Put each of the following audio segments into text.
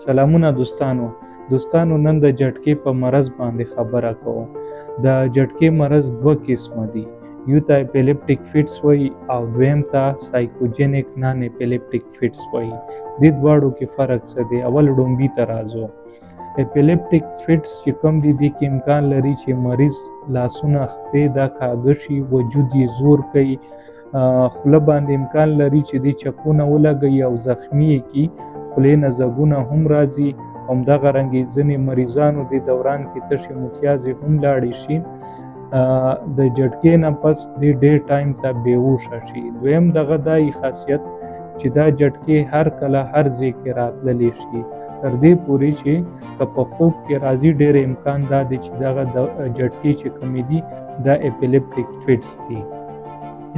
سلامونه دوستانو نن د جټکې په مرض باندې خبره کوم. د جټکې مرض دوه قسمه دي. یو ته اپیلیپټیک فټس وایي او دویم ته سایکوجینیک نان اپیلیپټیک فټس وایي. دې دواړو کې فرق څه دی؟ اول ډومبي ته راځو. اپیلیپټیک فټس چې کوم دي دې کې امکان لري چې مریض لاسونه خپې دا کاږه شي، وجود یې زور کوي، خوله باندې امکان لري چې دې چپونه ولګوي او زخمي یې کړي، خولې نه ځګونه هم راځي. همدغه رنګې ځینې مریضانو د دوران کې تشې متیازې هم لاړې شي. د جټکې نه پس د ډیر ټایم ته بېهوشه شي. دویم دغه دای خاصیت چې دا جټکې هر کله هر ځای کې راتللی شي، تر دې پورې چې که په خوب کې راځي ډېر امکان دا دی چې دغه جټکې چې کومې دي دا اپیلیپټیک فټس دي.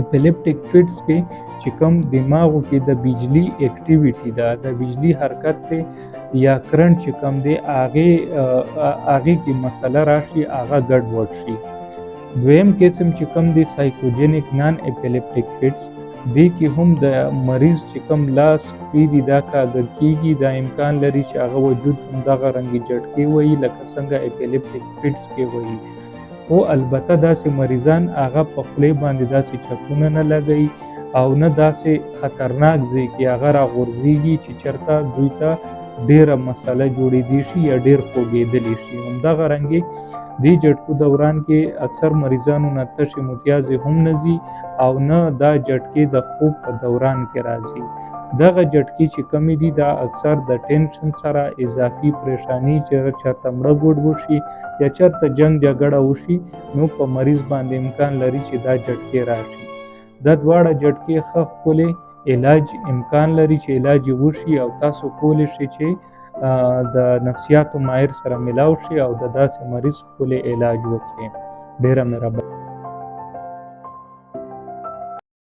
اپیلیپټیک فټس کې چې کوم دماغو کې د بجلی اکټیویټي ده، د بجلی حرکت دی یا کرنټ چې کوم دی هغې کې مسله راشي، هغه ګډوډ شي. دویم قسم چې کوم دی سایکوجینیک نان اپیلیپټیک فټس، دې کې هم د مریض چې کوم لاس پې دي دا کاږه کېږي، دا امکان لري چې هغه وجود همدغه رنګې جټکې وایي لکه څنګه اپیلیپټیک فټس کې وایي. خو البته داسې مریضان هغه په خولې باندې داسې چپونه نه لګوي او نه داسې خطرناک ځای کې هغه راغورځېږي چې چېرته دوی ته ډېره مسله جوړېدی شي یا ډېر خوږېدلی شي. همدغه رنګې دې جټکو دوران کې اکثر مریضانو نه تشې متیازې هم نه ځي او نه دا جټکې د خوب په دوران کې راځي. دغه جټکې چې کمې دي دا اکثر د ټینشن سره، اضافي پریشانی چې چېرته مړه ګوډ وشي یا چېرته جنګ جګړه وشي نو په مریض باندې امکان لري چې دا جټکې راشي. دا دواړه جټکې ښه ښکلې علاج امکان لري چې علاج یې وشي او تاسو کولی شئ چې د نفسیاتو ماهر سره ملاو شي او د داسې مریض ښکلې علاج وکړي. ډېره مهرباني.